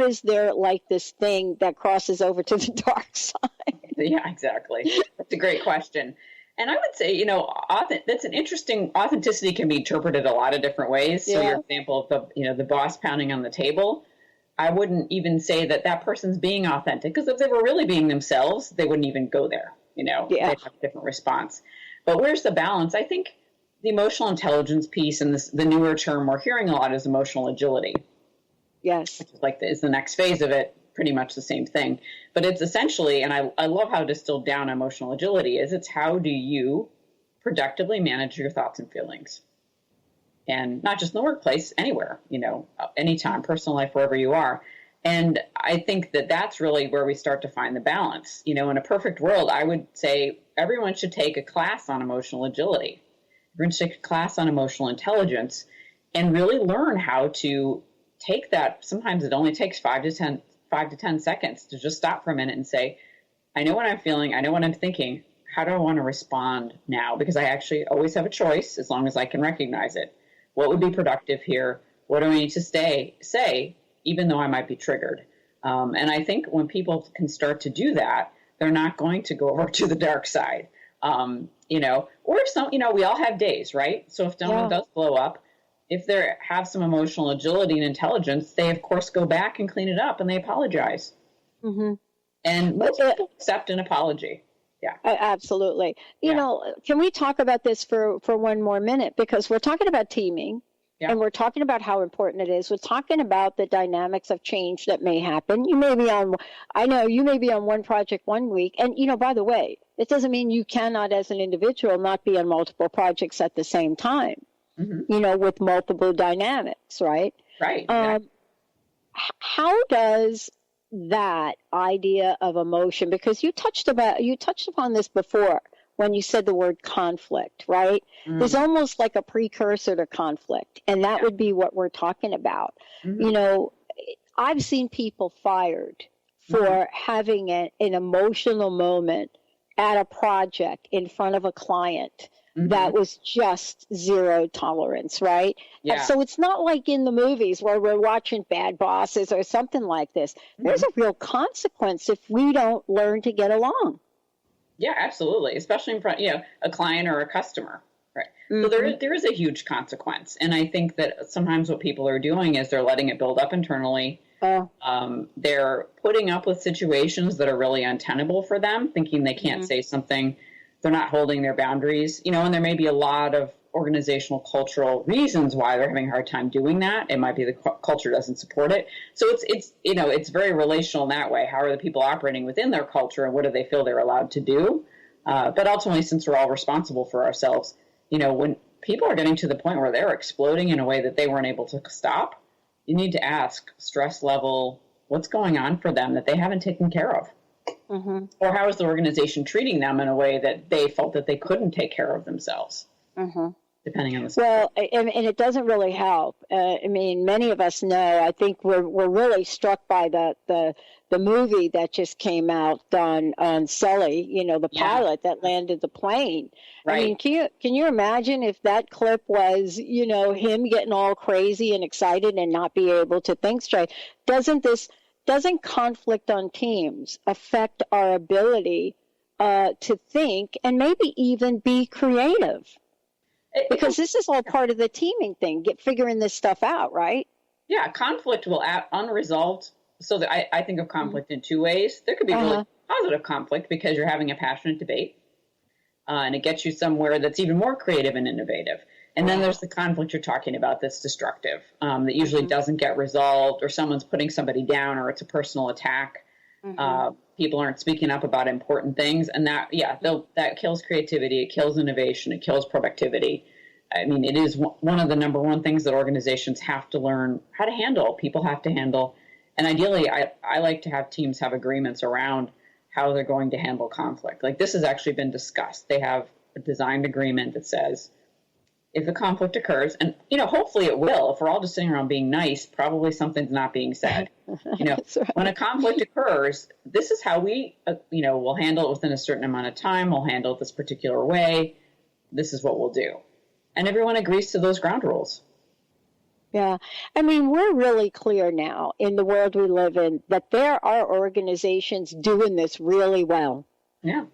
is there like this thing that crosses over to the dark side? Yeah, exactly. That's a great question. And I would say, that's an interesting, authenticity can be interpreted a lot of different ways. So your example of the boss pounding on the table, I wouldn't even say that person's being authentic, because if they were really being themselves, they wouldn't even go there. They'd have a different response. But where's the balance? I think the emotional intelligence piece, and the newer term we're hearing a lot, is emotional agility. Yes. Which is the next phase of it, pretty much the same thing. But it's essentially, and I love how distilled down emotional agility is, it's how do you productively manage your thoughts and feelings? And not just in the workplace, anywhere, anytime, personal life, wherever you are. And I think that's really where we start to find the balance. In a perfect world, I would say everyone should take a class on emotional agility. Everyone should take a class on emotional intelligence and really learn how to take that. Sometimes it only takes 5 to 10 seconds to just stop for a minute and say, I know what I'm feeling. I know what I'm thinking. How do I want to respond now? Because I actually always have a choice as long as I can recognize it. What would be productive here? What do I need to say, even though I might be triggered? And I think when people can start to do that, they're not going to go over to the dark side. Or if some, we all have days, right? So if someone does blow up, if they have some emotional agility and intelligence, they of course go back and clean it up and they apologize. Mm-hmm. And most people accept an apology. Yeah, absolutely. Can we talk about this for one more minute? Because we're talking about teaming. Yeah. And we're talking about how important it is. We're talking about the dynamics of change that may happen. You may be on one project one week. And, by the way, it doesn't mean you cannot, as an individual, not be on multiple projects at the same time, with multiple dynamics, right? Right. Exactly. How does that idea of emotion, because you touched upon this before, when you said the word conflict, right? There's almost like a precursor to conflict, and that would be what we're talking about. I've seen people fired for having an emotional moment at a project in front of a client that was just zero tolerance, right? Yeah. And so it's not like in the movies where we're watching Bad Bosses or something like this. There's a real consequence if we don't learn to get along. Yeah, absolutely. Especially in front, a client or a customer, right? So there is a huge consequence. And I think that sometimes what people are doing is they're letting it build up internally. They're putting up with situations that are really untenable for them, thinking they can't say something. They're not holding their boundaries, and there may be a lot of organizational cultural reasons why they're having a hard time doing that. It might be the culture doesn't support it. So it's very relational in that way. How are the people operating within their culture, and what do they feel they're allowed to do? But ultimately, since we're all responsible for ourselves, when people are getting to the point where they're exploding in a way that they weren't able to stop, you need to ask stress level, what's going on for them that they haven't taken care of? Or how is the organization treating them in a way that they felt that they couldn't take care of themselves? Depending on the well, and it doesn't really help. Many of us know. I think we're really struck by the movie that just came out on Sully. The pilot that landed the plane. Right. Can you imagine if that clip was him getting all crazy and excited and not be able to think straight? Doesn't conflict on teams affect our ability to think and maybe even be creative? Because this is all part of the teaming thing, figuring this stuff out, right? Yeah, conflict will unresolved. So I think of conflict in two ways. There could be really positive conflict because you're having a passionate debate, and it gets you somewhere that's even more creative and innovative. And then there's the conflict you're talking about that's destructive, that usually doesn't get resolved, or someone's putting somebody down, or it's a personal attack. People aren't speaking up about important things, and that kills creativity, it kills innovation, it kills productivity. It is one of the number one things that organizations have to learn how to handle. People have to handle, and ideally, I like to have teams have agreements around how they're going to handle conflict. Like this has actually been discussed. They have a designed agreement that says, if a conflict occurs, and hopefully it will. If we're all just sitting around being nice, probably something's not being said. Right. When a conflict occurs, this is how we, we'll handle it within a certain amount of time. We'll handle it this particular way. This is what we'll do, and everyone agrees to those ground rules. Yeah. I mean, we're really clear now in the world we live in that there are organizations doing this really well. Yeah.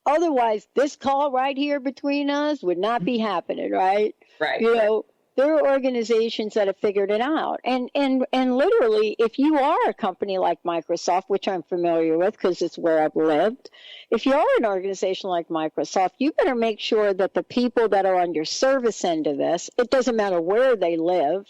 Otherwise, this call right here between us would not be happening, right? Right. You know, there are organizations that have figured it out. And literally, if you are a company like Microsoft, which I'm familiar with because it's where I've lived, if you are an organization like Microsoft, you better make sure that the people that are on your service end of this, it doesn't matter where they live,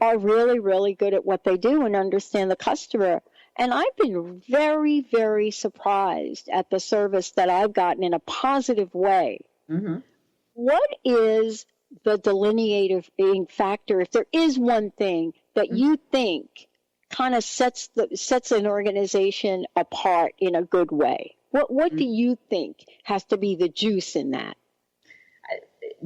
are really, really good at what they do and understand the customer. And I've been very, very surprised at the service that I've gotten in a positive way. What is the delineating factor, if there is one thing that you think kind of sets an organization apart in a good way? What do you think has to be the juice in that?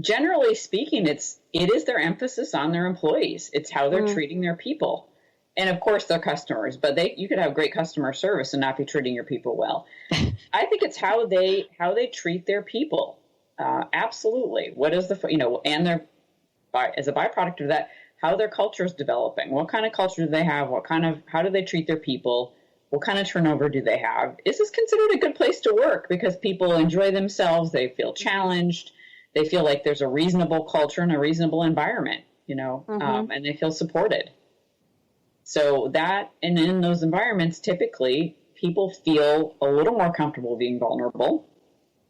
Generally speaking, it is their emphasis on their employees. It's how they're treating their people. And of course, their customers, but you could have great customer service and not be treating your people well. I think it's how they treat their people. Absolutely. What is and as a byproduct of that, how their culture is developing. What kind of culture do they have? How do they treat their people? What kind of turnover do they have? Is this considered a good place to work? Because people enjoy themselves. They feel challenged. They feel like there's a reasonable culture and a reasonable environment, and they feel supported. So and in those environments, typically people feel a little more comfortable being vulnerable.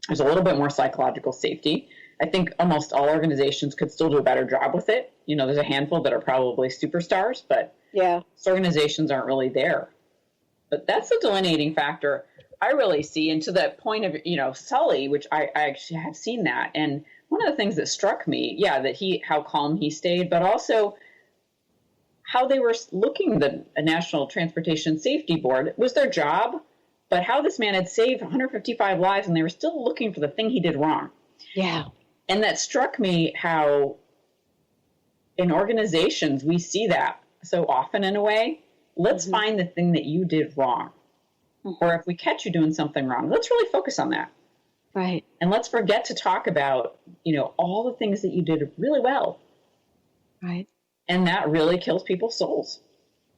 There's a little bit more psychological safety. I think almost all organizations could still do a better job with it. There's a handful that are probably superstars, but most organizations aren't really there. But that's the delineating factor I really see. And to that point of, Sully, which I actually have seen that. And one of the things that struck me, how calm he stayed, but also how they were looking, the National Transportation Safety Board was their job, but how this man had saved 155 lives and they were still looking for the thing he did wrong. Yeah. And that struck me how in organizations we see that so often in a way. Let's find the thing that you did wrong. Or if we catch you doing something wrong, let's really focus on that. Right. And let's forget to talk about, all the things that you did really well. Right. And that really kills people's souls.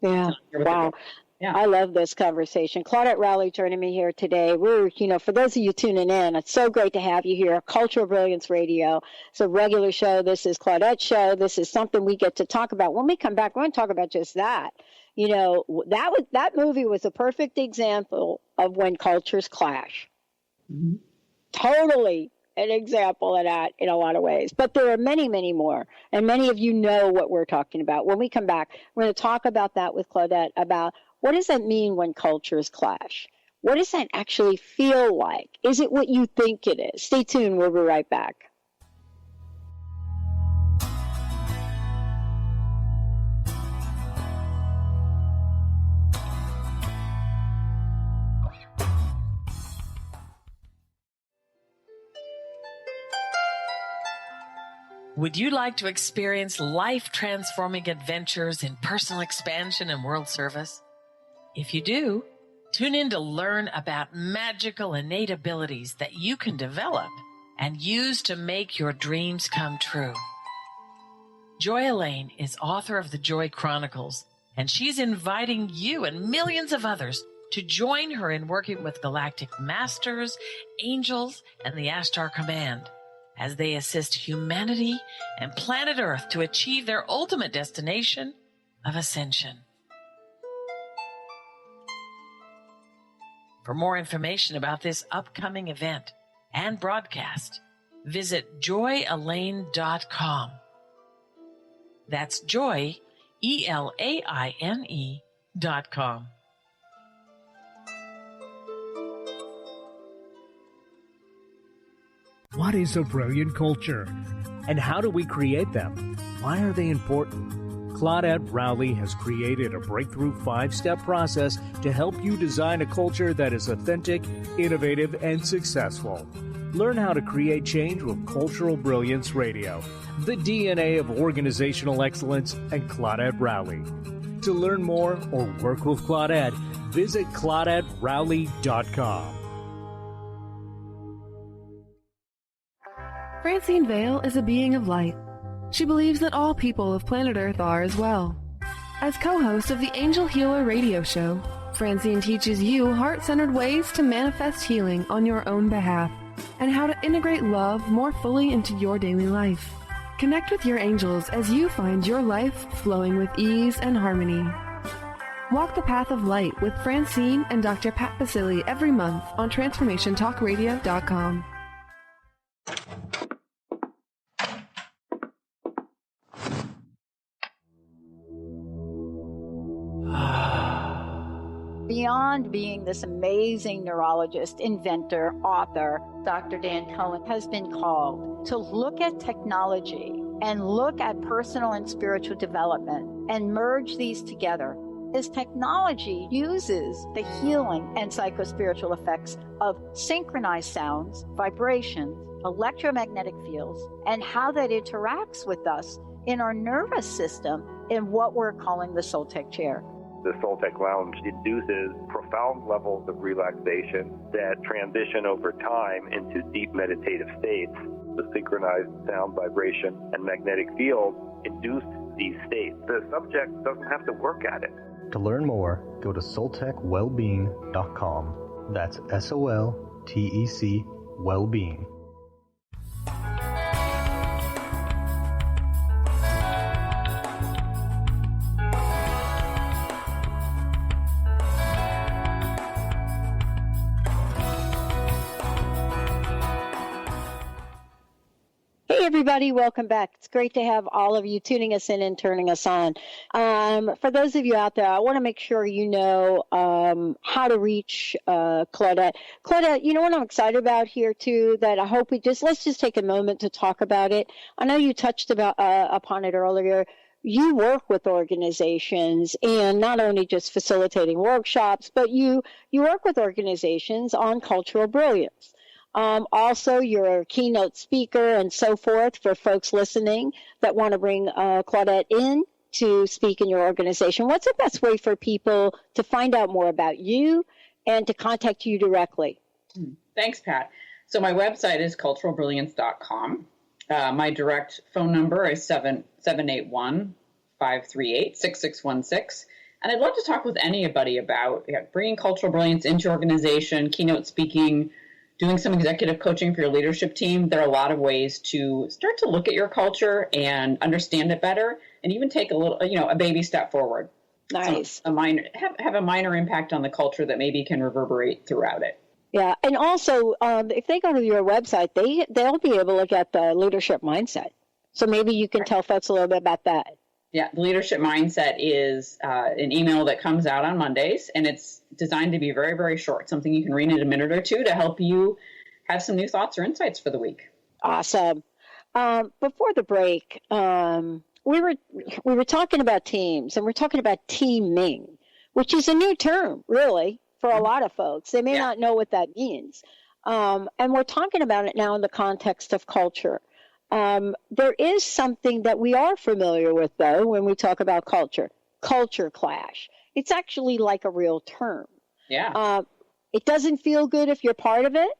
Yeah. Wow. Yeah. I love this conversation. Claudette Rowley joining me here today. We're, for those of you tuning in, it's so great to have you here. Cultural Brilliance Radio. It's a regular show. This is Claudette's show. This is something we get to talk about. When we come back, we're going to talk about just that. That movie was a perfect example of when cultures clash. Totally an example of that in a lot of ways. But there are many, many more. And many of you know what we're talking about. When we come back, we're going to talk about that with Claudette, about what does that mean when cultures clash? What does that actually feel like? Is it what you think it is? Stay tuned. We'll be right back. Would you like to experience life-transforming adventures in personal expansion and world service? If you do, tune in to learn about magical innate abilities that you can develop and use to make your dreams come true. Joy Elaine is author of the Joy Chronicles, and she's inviting you and millions of others to join her in working with galactic masters, angels, and the Ashtar Command as they assist humanity and planet Earth to achieve their ultimate destination of ascension. For more information about this upcoming event and broadcast, visit joyelaine.com. That's joy, ELAINE.com. What is a brilliant culture? And how do we create them? Why are they important? Claudette Rowley has created a breakthrough 5-step process to help you design a culture that is authentic, innovative, and successful. Learn how to create change with Cultural Brilliance Radio, the DNA of organizational excellence, and Claudette Rowley. To learn more or work with Claudette, visit ClaudetteRowley.com. Francine Vale is a being of light. She believes that all people of planet Earth are as well. As co-host of the Angel Healer radio show, Francine teaches you heart-centered ways to manifest healing on your own behalf and how to integrate love more fully into your daily life. Connect with your angels as you find your life flowing with ease and harmony. Walk the path of light with Francine and Dr. Pat Basili every month on TransformationTalkRadio.com. Beyond being this amazing neurologist, inventor, author, Dr. Dan Cohen has been called to look at technology and look at personal and spiritual development and merge these together. As technology uses the healing and psychospiritual effects of synchronized sounds, vibrations, electromagnetic fields, and how that interacts with us in our nervous system in what we're calling the Soul Tech chair. The Soul Tech Lounge induces profound levels of relaxation that transition over time into deep meditative states. The synchronized sound, vibration, and magnetic field induce these states. The subject doesn't have to work at it. To learn more, go to soltechwellbeing.com. That's SOLTEC Wellbeing. Hey, everybody, welcome back. It's great to have all of you tuning us in and turning us on. For those of you out there, I want to make sure you know how to reach Claudette. Claudette, you know what I'm excited about here, too, that I hope let's just take a moment to talk about it. I know you touched upon it earlier. You work with organizations and not only just facilitating workshops, but you work with organizations on cultural brilliance. Also, you're a keynote speaker and so forth for folks listening that want to bring Claudette in to speak in your organization. What's the best way for people to find out more about you and to contact you directly? Thanks, Pat. So my website is culturalbrilliance.com. My direct phone number is 781-538-6616. And I'd love to talk with anybody about bringing cultural brilliance into your organization, keynote speaking, doing some executive coaching for your leadership team. There are a lot of ways to start to look at your culture and understand it better, and even take a baby step forward. Nice. So have a minor impact on the culture that maybe can reverberate throughout it. Yeah, and also if they go to your website, they'll be able to look at the leadership mindset. So maybe you can tell folks a little bit about that. Yeah, the leadership mindset is an email that comes out on Mondays, and it's designed to be very, very short, something you can read in a minute or two to help you have some new thoughts or insights for the week. Awesome. Before the break, we were talking about teams, and we're talking about teaming, which is a new term, really, for a lot of folks. They may not know what that means. And we're talking about it now in the context of culture. There is something that we are familiar with, though, when we talk about culture clash. It's actually like a real term. Yeah. It doesn't feel good if you're part of it,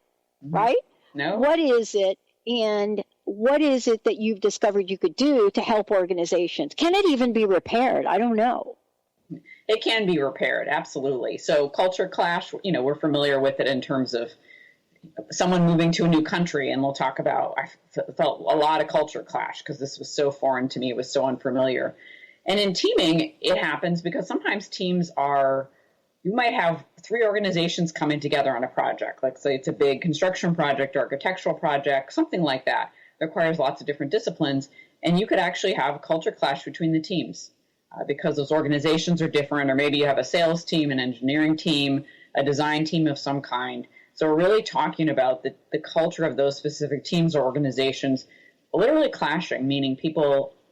right? No. What is it, and what is it that you've discovered you could do to help organizations? Can it even be repaired? I don't know. It can be repaired, absolutely. So culture clash, we're familiar with it in terms of someone moving to a new country, and we'll talk about, I felt a lot of culture clash because this was so foreign to me. It was so unfamiliar. And in teaming, it happens because sometimes teams you might have three organizations coming together on a project. Like say it's a big construction project or architectural project, something like that. It requires lots of different disciplines. And you could actually have a culture clash between the teams because those organizations are different, or maybe you have a sales team, an engineering team, a design team of some kind. So we're really talking about the culture of those specific teams or organizations literally clashing, meaning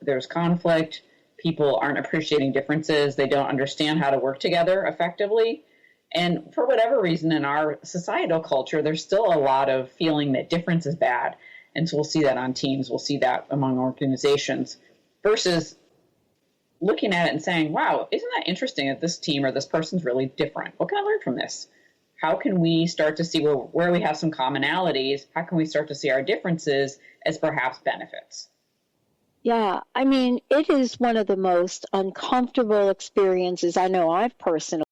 there's conflict, people aren't appreciating differences, they don't understand how to work together effectively. And for whatever reason in our societal culture, there's still a lot of feeling that difference is bad. And so we'll see that on teams, we'll see that among organizations, versus looking at it and saying, wow, isn't that interesting that this team or this person's really different? What can I learn from this? How can we start to see where we have some commonalities? How can we start to see our differences as perhaps benefits? Yeah, I mean, it is one of the most uncomfortable experiences I know I've personally